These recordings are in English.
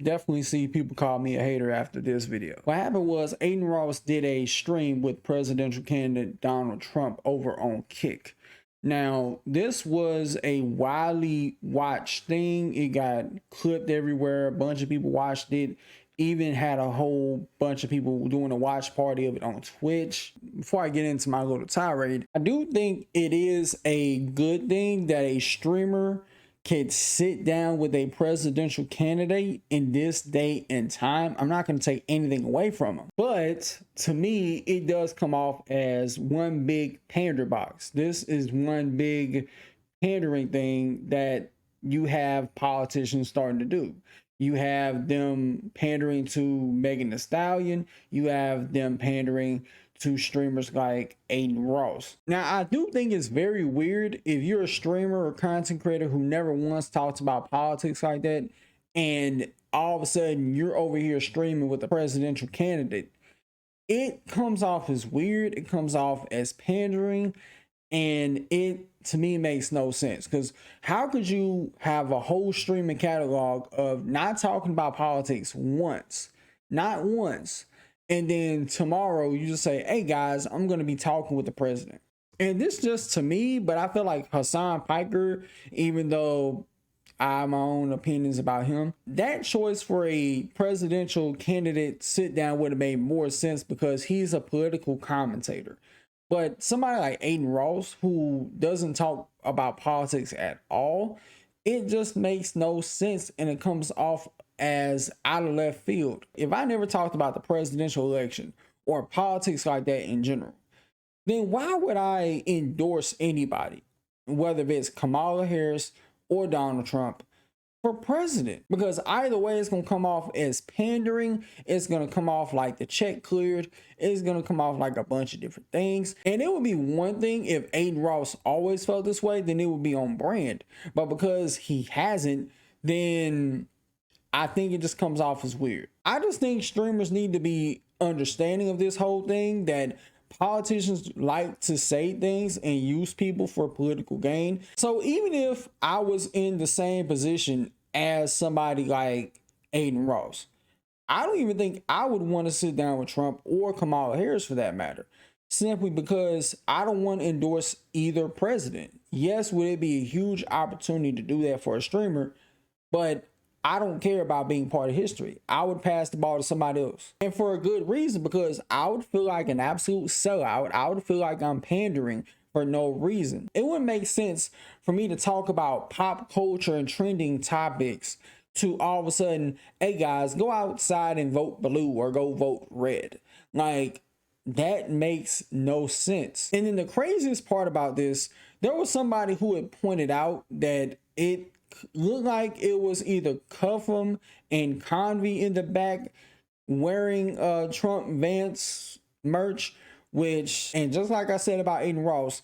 definitely see people call me a hater after this video. What happened was Aiden Ross did a stream with presidential candidate Donald Trump over on Kick. Now, this was a widely watched thing. It got clipped everywhere. A bunch of people watched it. Even had a whole bunch of people doing a watch party of it on Twitch. Before I get into my little tirade, I do think it is a good thing that a streamer can sit down with a presidential candidate in this day and time. I'm not going to take anything away from him, but to me, it does come off as one big pander box. This is one big pandering thing that you have politicians starting to do. You have them pandering to Megan Thee Stallion. You have them pandering to streamers like Aiden Ross. Now, I do think it's very weird if you're a streamer or content creator who never once talks about politics like that, and all of a sudden you're over here streaming with a presidential candidate. It comes off as weird. It comes off as pandering, and it, to me, makes no sense. Because how could you have a whole streaming catalog of not talking about politics once, not once, and then tomorrow you just say, hey guys, I'm going to be talking with the president? And this just to me, but I feel like Hassan Piker, even though I have my own opinions about him, that choice for a presidential candidate sit down would have made more sense because he's a political commentator. But somebody like Aiden Ross, who doesn't talk about politics at all, it just makes no sense, and it comes off as out of left field. If I never talked about the presidential election or politics like that in general, then why would I endorse anybody, whether it's Kamala Harris or Donald Trump, for president? Because either way, it's going to come off as pandering. It's going to come off like the check cleared. It's going to come off like a bunch of different things. And it would be one thing if Aiden Ross always felt this way, then it would be on brand. But because he hasn't, then I think it just comes off as weird. I just think streamers need to be understanding of this whole thing, that politicians like to say things and use people for political gain. So even if I was in the same position as somebody like Aiden Ross, I don't even think I would want to sit down with Trump or Kamala Harris for that matter, simply because I don't want to endorse either president. Yes, would it be a huge opportunity to do that for a streamer, but I don't care about being part of history. I would pass the ball to somebody else. And for a good reason, because I would feel like an absolute sellout. I would feel like I'm pandering for no reason. It wouldn't make sense for me to talk about pop culture and trending topics to all of a sudden, hey guys, go outside and vote blue or go vote red. Like, that makes no sense. And then the craziest part about this, there was somebody who had pointed out that it looked like it was either Cuffham and Convy in the back wearing Trump Vance merch, which, and just like I said about Aiden Ross,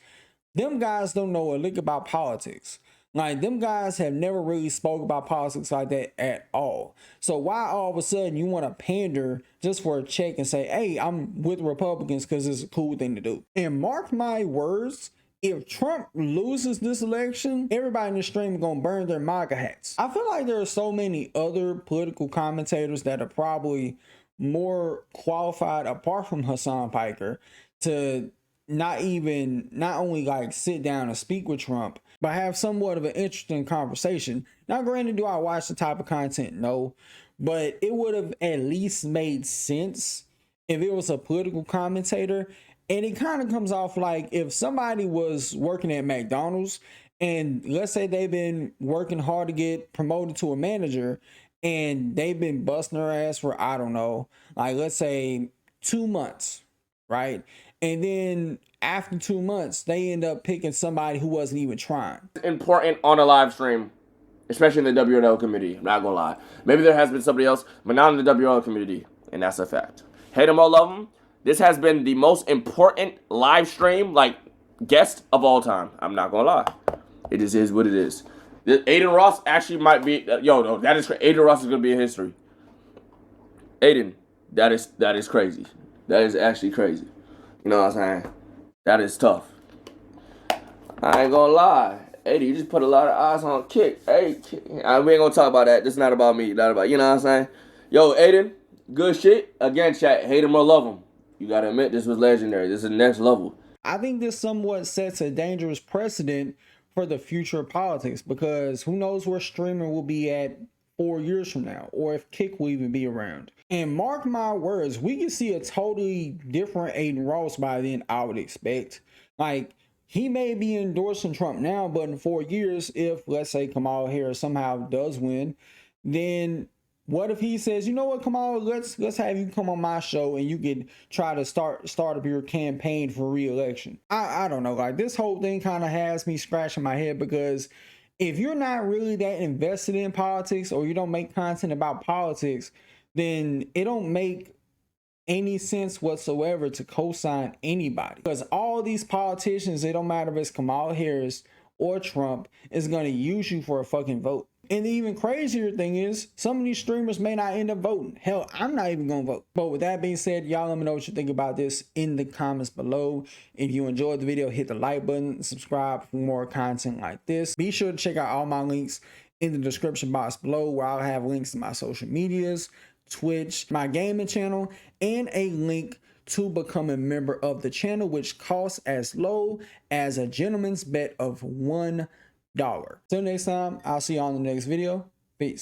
them guys don't know a lick about politics. Like, them guys have never really spoke about politics like that at all. So why all of a sudden you want to pander just for a check and say, hey, I'm with Republicans because it's a cool thing to do? And mark my words, if Trump loses this election, everybody in the stream is going to burn their MAGA hats. I feel like there are so many other political commentators that are probably more qualified, apart from Hassan Piker, to not only like sit down and speak with Trump, but have somewhat of an interesting conversation. Now, granted, do I watch the type of content? No, but it would have at least made sense if it was a political commentator. And it kind of comes off like if somebody was working at McDonald's and let's say they've been working hard to get promoted to a manager and they've been busting their ass for, I don't know, like let's say 2 months, right? And then after 2 months, they end up picking somebody who wasn't even trying. Important on a live stream, especially in the WNL community. I'm not gonna lie. Maybe there has been somebody else, but not in the WNL community, and that's a fact. Hate them or love them. This has been the most important live stream, like, guest of all time. I'm not gonna lie. It just is what it is. Aiden Ross actually might be, no, that is crazy. Aiden Ross is gonna be in history. Aiden, that is crazy. That is actually crazy. You know what I'm saying? That is tough. I ain't gonna lie. Aiden, you just put a lot of eyes on Kick. Hey, we ain't gonna talk about that. This is not about me. Not about, you know what I'm saying? Yo, Aiden, good shit. Again, chat, hate him or love him. You gotta admit, this was legendary. This is the next level. I think this somewhat sets a dangerous precedent for the future of politics, because who knows where streaming will be at 4 years from now, or if Kick will even be around. And mark my words, we can see a totally different Aiden Ross by then, I would expect. Like, he may be endorsing Trump now, but in 4 years, if, let's say, Kamala Harris somehow does win, then what if he says, you know what, Kamala, let's have you come on my show and you can try to start up your campaign for re-election. I don't know, like, this whole thing kind of has me scratching my head, because if you're not really that invested in politics, or you don't make content about politics, then it don't make any sense whatsoever to co-sign anybody, because all these politicians, it don't matter if it's Kamala Harris or Trump, is going to use you for a fucking vote. And the even crazier thing is, some of these streamers may not end up voting. Hell, I'm not even gonna vote. But with that being said, y'all let me know what you think about this in the comments below. If you enjoyed the video, hit the like button and subscribe for more content like this. Be sure to check out all my links in the description box below, where I'll have links to my social medias, Twitch, my gaming channel, and a link to become a member of the channel, which costs as low as a gentleman's bet of $1. Till next time, I'll see you on the next video. Peace.